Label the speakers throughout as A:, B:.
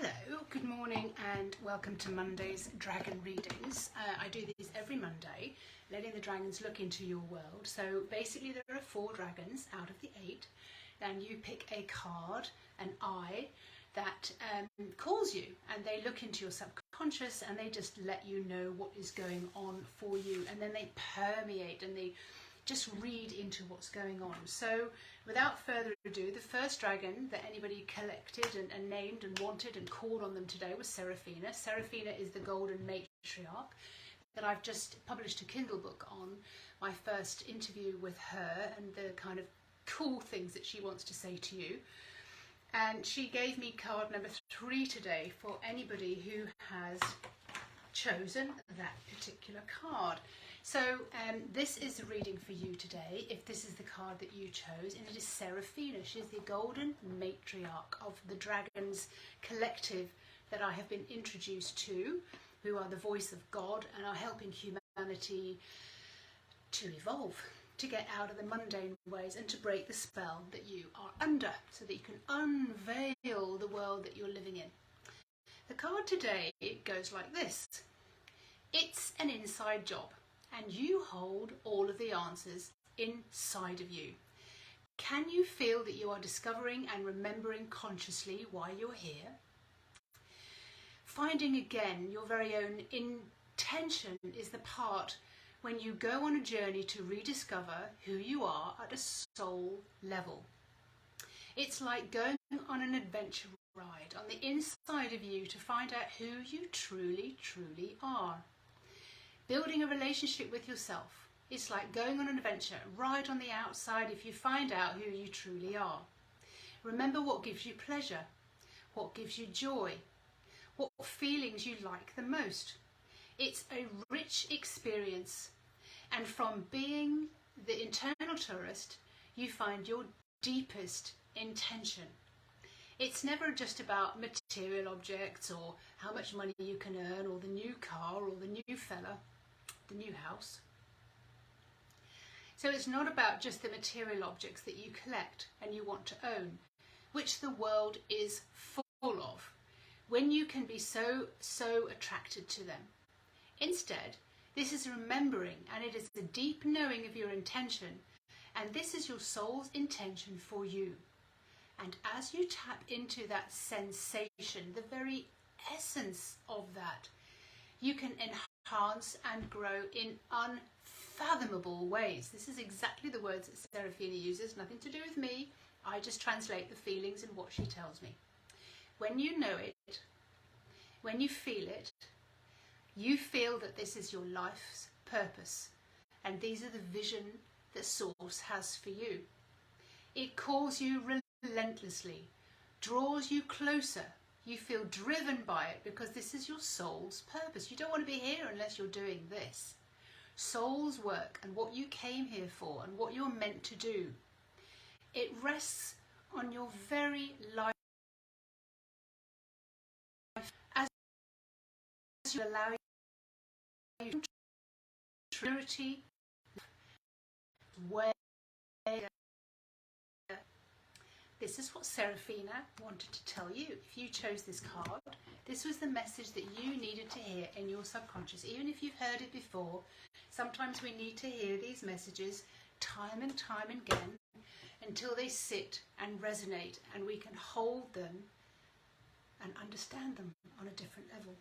A: Hello, good morning and welcome to Monday's Dragon Readings. I do these every Monday, letting the dragons look into your world. So basically there are 4 dragons out of the 8, and you pick a card, an eye, that calls you, and they look into your subconscious and they just let you know what is going on for you, and then they permeate and they just read into what's going on. So without further ado, the first dragon that anybody collected and named and wanted and called on them today was Seraphina. Seraphina is the golden matriarch that I've just published a Kindle book on, my first interview with her and the kind of cool things that she wants to say to you. And she gave me card number 3 today for anybody who has chosen that particular card. So this is a reading for you today, if this is the card that you chose, and it is Seraphina. She's the golden matriarch of the dragons collective that I have been introduced to, who are the voice of God and are helping humanity to evolve, to get out of the mundane ways and to break the spell that you are under, so that you can unveil the world that you're living in. The card today goes like this. It's an inside job, and you hold all of the answers inside of you. Can you feel that you are discovering and remembering consciously why you're here? Finding again your very own intention is the part when you go on a journey to rediscover who you are at a soul level. It's like going on an adventure ride on the inside of you to find out who you truly are. Building a relationship with yourself. It's like going on an adventure right on the outside if you find out who you truly are. Remember what gives you pleasure, what gives you joy, what feelings you like the most. It's a rich experience, and from being the internal tourist, you find your deepest intention. It's never just about material objects or how much money you can earn or the new car or the new fella, the new house. So it's not about just the material objects that you collect and you want to own, which the world is full of, when you can be so attracted to them. Instead, this is remembering, and it is the deep knowing of your intention, and this is your soul's intention for you. And as you tap into that sensation, the very essence of that, you can enhance and grow in unfathomable ways. This is exactly the words that Seraphina uses, nothing to do with me. I just translate the feelings and what she tells me. When you know it, when you feel it, you feel that this is your life's purpose, and these are the vision that Source has for you. It calls you relentlessly, draws you closer. You feel driven by it because this is your soul's purpose. You don't want to be here unless you're doing this. Soul's work and what you came here for and what you're meant to do. It rests on your very life as you allow you purity, where. This is what Seraphina wanted to tell you. If you chose this card, this was the message that you needed to hear in your subconscious. Even if you've heard it before, sometimes we need to hear these messages time and time again until they sit and resonate and we can hold them and understand them on a different level.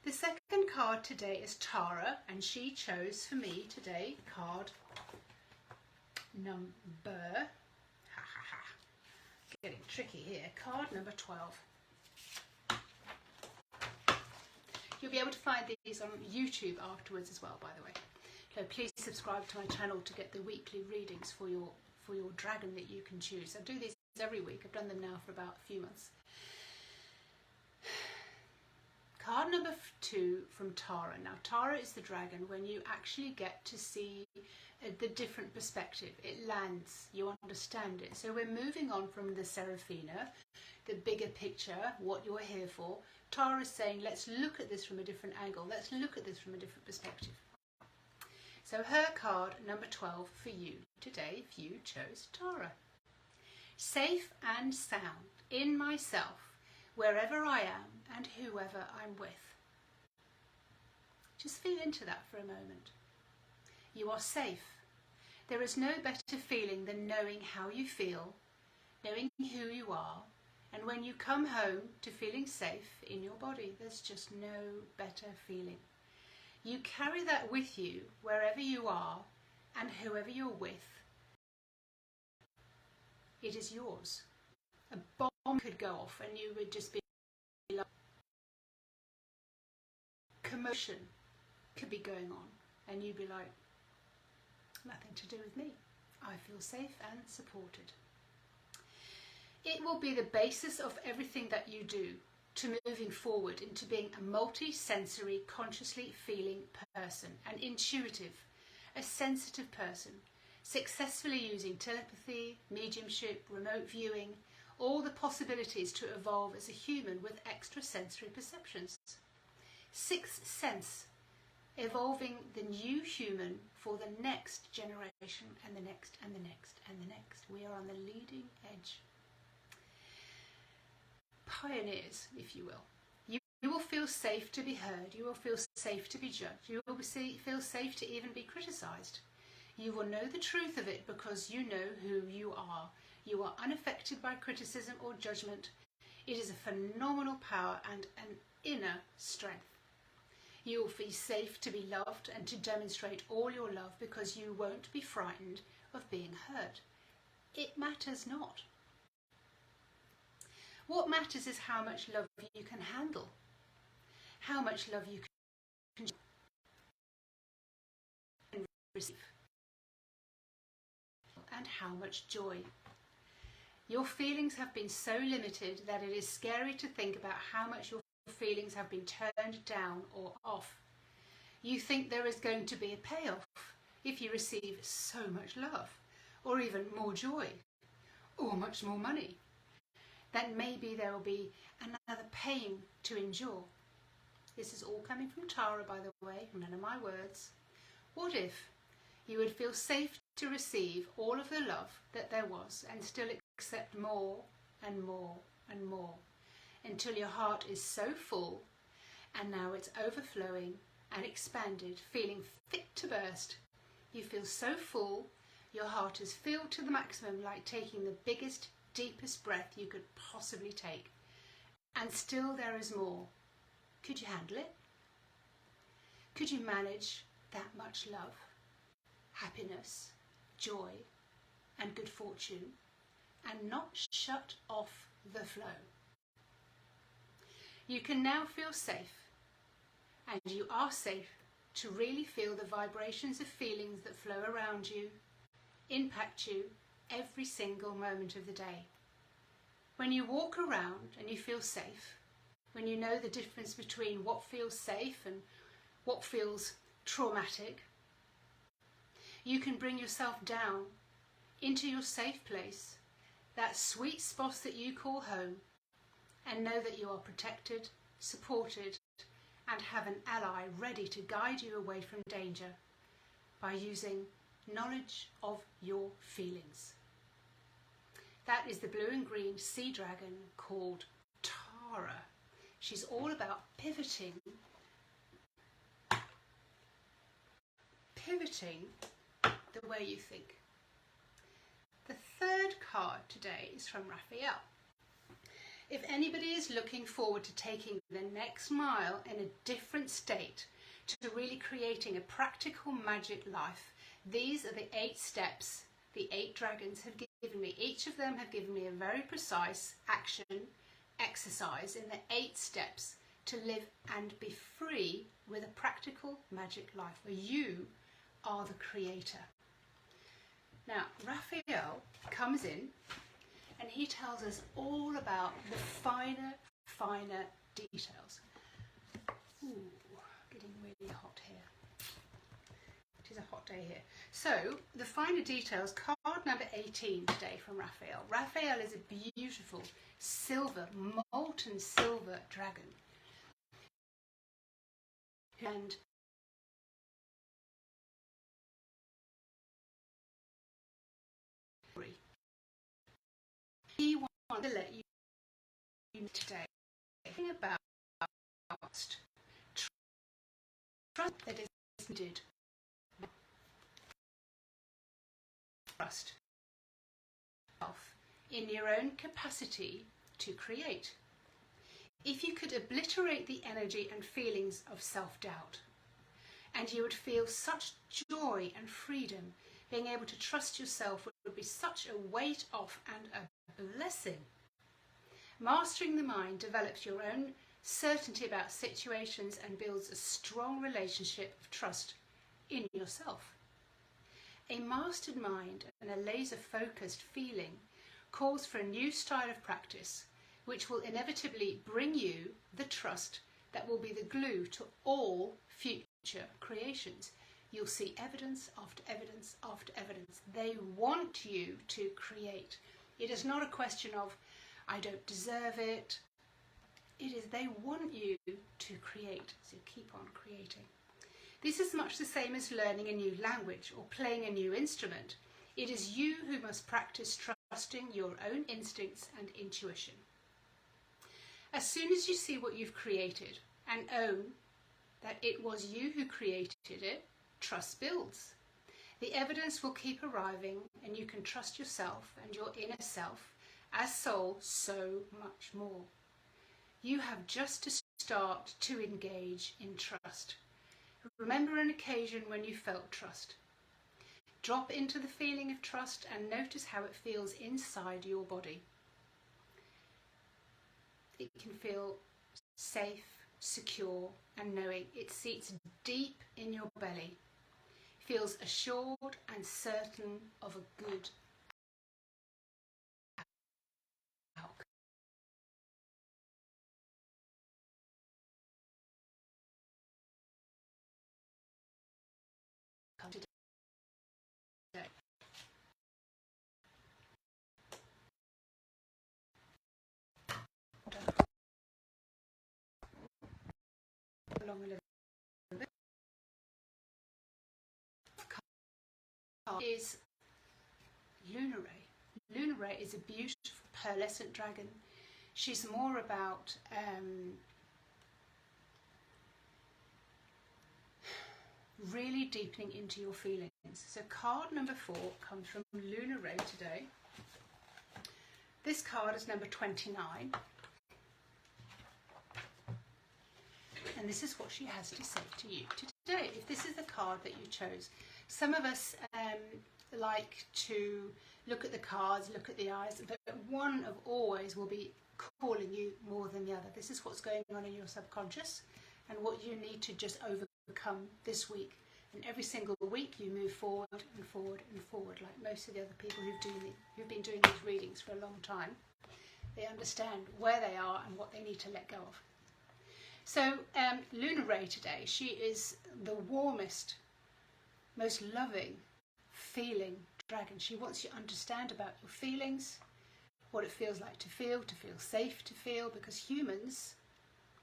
A: The second card today is Tara, and she chose for me today card number... Getting tricky here. Card number 12. You'll be able to find these on YouTube afterwards as well, by the way. So please subscribe to my channel to get the weekly readings for your dragon that you can choose. I do these every week. I've done them now for about a few months. Card number 2 from Tara. Now, Tara is the dragon when you actually get to see the different perspective. It lands, you understand it. So we're moving on from the Seraphina, the bigger picture, what you're here for. Tara is saying, let's look at this from a different angle. Let's look at this from a different perspective. So her card number 12 for you today, if you chose Tara. Safe and sound in myself, wherever I am and whoever I'm with. Just feel into that for a moment. You are safe. There is no better feeling than knowing how you feel, knowing who you are, and when you come home to feeling safe in your body, there's just no better feeling. You carry that with you wherever you are and whoever you're with. It is yours. A bomb could go off and you would just be like, commotion could be going on and you'd be like, nothing to do with me. I feel safe and supported. It will be the basis of everything that you do to moving forward into being a multi-sensory, consciously feeling person, an intuitive, a sensitive person, successfully using telepathy, mediumship, remote viewing, all the possibilities to evolve as a human with extrasensory perceptions. Sixth sense, evolving the new human for the next generation and the next and the next and the next. We are on the leading edge. Pioneers, if you will. You will feel safe to be heard. You will feel safe to be judged. You will feel safe to even be criticised. You will know the truth of it because you know who you are. You are unaffected by criticism or judgment. It is a phenomenal power and an inner strength. You will feel safe to be loved and to demonstrate all your love because you won't be frightened of being hurt. It matters not. What matters is how much love you can handle, how much love you can receive, and how much joy. Your feelings have been so limited that it is scary to think about how much your feelings have been turned down or off. You think there is going to be a payoff if you receive so much love, or even more joy, or much more money. Then maybe there will be another pain to endure. This is all coming from Tara, by the way, none of my words. What if you would feel safe to receive all of the love that there was and still accept more and more and more until your heart is so full and now it's overflowing and expanded, feeling fit to burst. You feel so full, your heart is filled to the maximum, like taking the biggest, deepest breath you could possibly take. And still there is more. Could you handle it? Could you manage that much love, happiness, joy, and good fortune, and not shut off the flow? You can now feel safe, and you are safe to really feel the vibrations of feelings that flow around you, impact you every single moment of the day. When you walk around and you feel safe, when you know the difference between what feels safe and what feels traumatic, you can bring yourself down into your safe place, that sweet spot that you call home, and know that you are protected, supported, and have an ally ready to guide you away from danger by using knowledge of your feelings. That is the blue and green sea dragon called Tara. She's all about pivoting the way you think. The third card today is from Raphael. If anybody is looking forward to taking the next mile in a different state to really creating a practical magic life, these are the 8 steps the 8 dragons have given me. Each of them have given me a very precise action exercise in the 8 steps to live and be free with a practical magic life where you are the creator. Now, Raphael comes in and he tells us all about the finer details. Ooh, getting really hot here. It is a hot day here. So, the finer details, card number 18 today from Raphael. Raphael is a beautiful silver, molten silver dragon. And he wants to let you know today about trust that is needed. Trust in your own capacity to create. If you could obliterate the energy and feelings of self-doubt, and you would feel such joy and freedom, being able to trust yourself would be such a weight off and a blessing. Mastering the mind develops your own certainty about situations and builds a strong relationship of trust in yourself. A mastered mind and a laser-focused feeling calls for a new style of practice, which will inevitably bring you the trust that will be the glue to all future creations. You'll see evidence after evidence after evidence. They want you to create. It is not a question of, I don't deserve it. It is they want you to create, so keep on creating. This is much the same as learning a new language or playing a new instrument. It is you who must practice trusting your own instincts and intuition. As soon as you see what you've created and own that it was you who created it, trust builds. The evidence will keep arriving, and you can trust yourself and your inner self as soul so much more. You have just to start to engage in trust. Remember an occasion when you felt trust. Drop into the feeling of trust and notice how it feels inside your body. It can feel safe, secure, and knowing. It seats deep in your belly. Feels assured and certain of a good outcome. Today. Along a little bit. Is Luna Ray. Luna Ray is a beautiful pearlescent dragon. She's more about really deepening into your feelings. So card number 4 comes from Luna Ray today. This card is number 29. And this is what she has to say to you today. If this is the card that you chose, some of us like to look at the cards, look at the eyes, but one of always will be calling you more than the other. This is what's going on in your subconscious and what you need to just overcome this week. And every single week you move forward and forward and forward, like most of the other people who've been doing these readings for a long time. They understand where they are and what they need to let go of. So Luna Ray today, she is the warmest, most loving, feeling dragon. She wants you to understand about your feelings, what it feels like to feel safe to feel, because humans,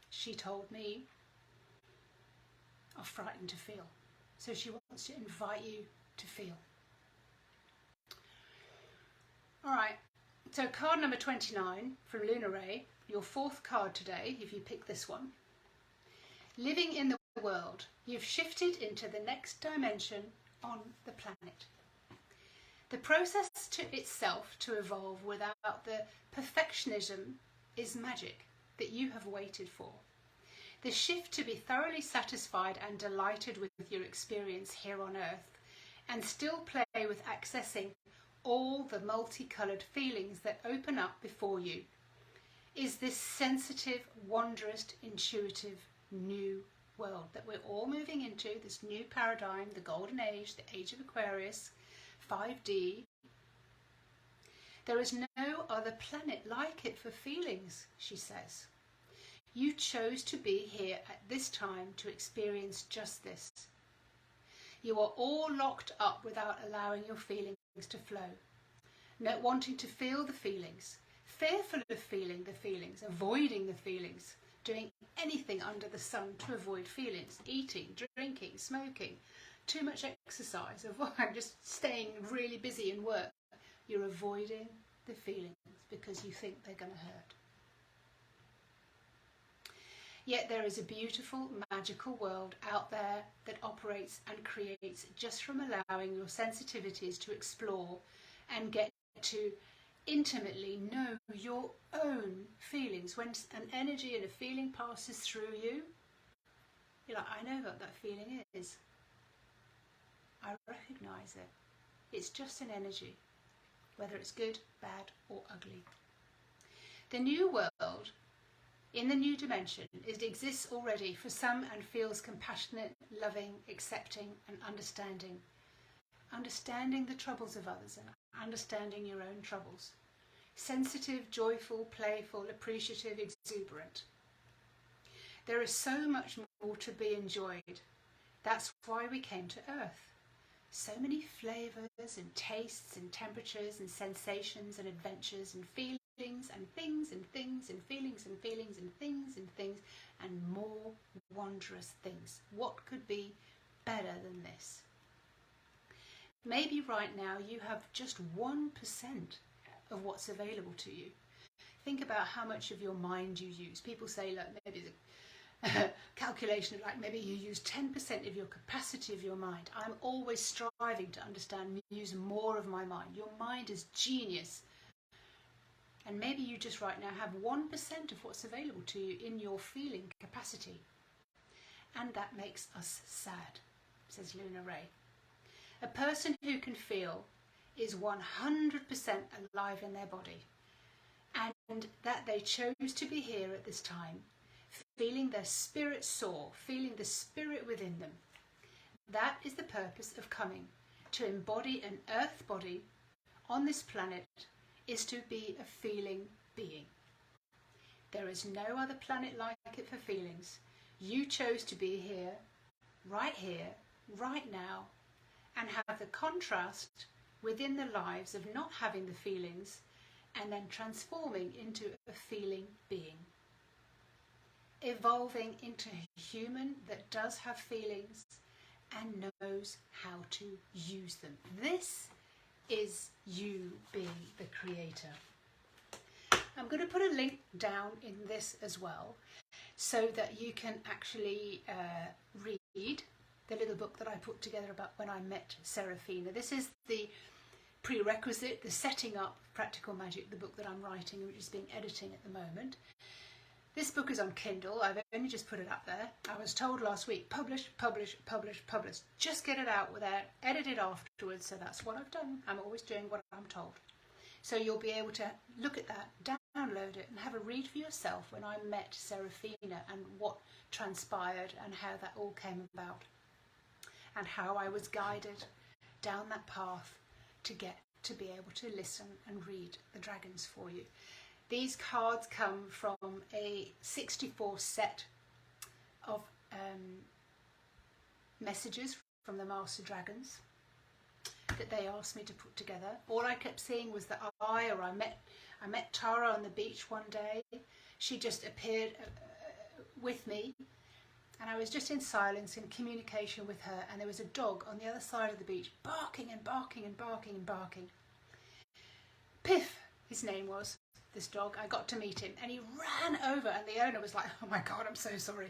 A: she told me, are frightened to feel. So she wants to invite you to feel. All right, so card number 29 from Luna Ray, your 4th card today, if you pick this one. Living in the world, you've shifted into the next dimension on the planet. The process itself to evolve without the perfectionism is magic that you have waited for. The shift to be thoroughly satisfied and delighted with your experience here on Earth and still play with accessing all the multicoloured feelings that open up before you is this sensitive, wondrous, intuitive new world that we're all moving into, this new paradigm, the golden age, the age of Aquarius, 5D. There is no other planet like it for feelings, she says. You chose to be here at this time to experience just this. You are all locked up without allowing your feelings to flow, not wanting to feel the feelings, fearful of feeling the feelings, avoiding the feelings, doing anything under the sun to avoid feelings, eating, drinking, smoking, too much exercise, I'm just staying really busy in work. You're avoiding the feelings because you think they're going to hurt. Yet there is a beautiful, magical world out there that operates and creates just from allowing your sensitivities to explore and get to intimately know your own feelings. When an energy and a feeling passes through you, you're like, I know what that feeling is. I recognise it. It's just an energy, whether it's good, bad or ugly. The new world, in the new dimension, it exists already for some and feels compassionate, loving, accepting and understanding. Understanding the troubles of others and understanding your own troubles. Sensitive, joyful, playful, appreciative, exuberant. There is so much more to be enjoyed. That's why we came to Earth. So many flavours and tastes and temperatures and sensations and adventures and feelings and things and things and feelings and feelings and things and things and more wondrous things. What could be better than this? Maybe right now you have just 1% of what's available to you. Think about how much of your mind you use. People say, look, maybe the calculation of like maybe you use 10% of your capacity of your mind. I'm always striving to understand, use more of my mind. Your mind is genius. And maybe you just right now have 1% of what's available to you in your feeling capacity. And that makes us sad, says Luna Ray. A person who can feel is 100% alive in their body. And that they chose to be here at this time, feeling their spirit soar, feeling the spirit within them. That is the purpose of coming. To embody an earth body on this planet is to be a feeling being. There is no other planet like it for feelings. You chose to be here, right now, and have the contrast within the lives of not having the feelings and then transforming into a feeling being. Evolving into a human that does have feelings and knows how to use them. This is you being the creator. I'm going to put a link down in this as well so that you can actually read the little book that I put together about when I met Serafina. This is the prerequisite, the setting up Practical Magic, the book that I'm writing, which is being edited at the moment. This book is on Kindle. I've only just put it up there. I was told last week, publish, publish, publish, publish. Just get it out without edit it afterwards. So that's what I've done. I'm always doing what I'm told. So you'll be able to look at that, download it and have a read for yourself when I met Serafina and what transpired and how that all came about and how I was guided down that path to get to be able to listen and read the dragons for you. These cards come from a 64 set of messages from the Master Dragons that they asked me to put together. All I kept seeing was that I met Tara on the beach one day. She just appeared with me, and I was just in silence, in communication with her, and there was a dog on the other side of the beach barking and barking and barking and barking. Piff, his name was. This dog, I got to meet him and he ran over and the owner was like, oh my God, I'm so sorry.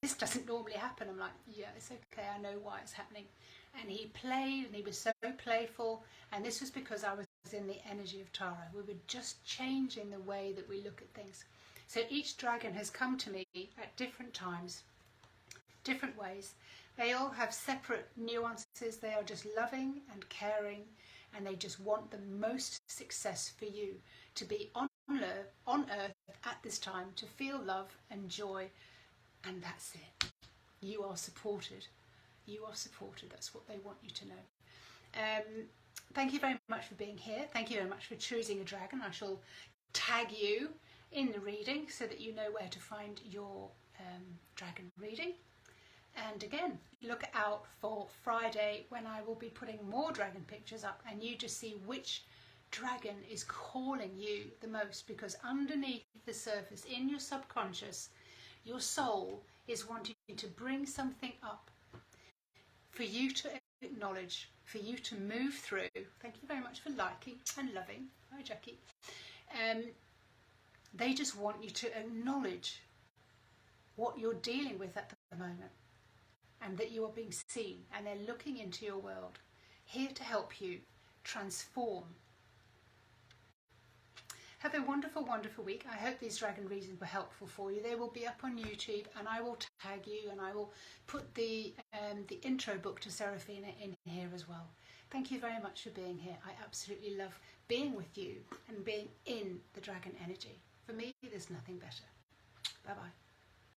A: This doesn't normally happen. I'm like, yeah, it's okay. I know why it's happening. And he played and he was so playful. And this was because I was in the energy of Tara. We were just changing the way that we look at things. So each dragon has come to me at different times, different ways. They all have separate nuances. They are just loving and caring and they just want the most success for you to be on earth at this time, to feel love and joy, and that's it. You are supported. You are supported. That's what they want you to know. Thank you very much for being here. Thank you very much for choosing a dragon. I shall tag you in the reading so that you know where to find your dragon reading. And again, look out for Friday when I will be putting more dragon pictures up and you just see which dragon is calling you the most, because underneath the surface in your subconscious your soul is wanting to bring something up for you to acknowledge, for you to move through. Thank you very much for liking and loving. Hi Jackie. They just want you to acknowledge what you're dealing with at the moment, and that you are being seen and they're looking into your world, here to help you transform. Have a wonderful, wonderful week. I hope these dragon readings were helpful for you. They will be up on YouTube, and I will tag you, and I will put the intro book to Seraphina in here as well. Thank you very much for being here. I absolutely love being with you and being in the dragon energy. For me, there's nothing better. Bye-bye.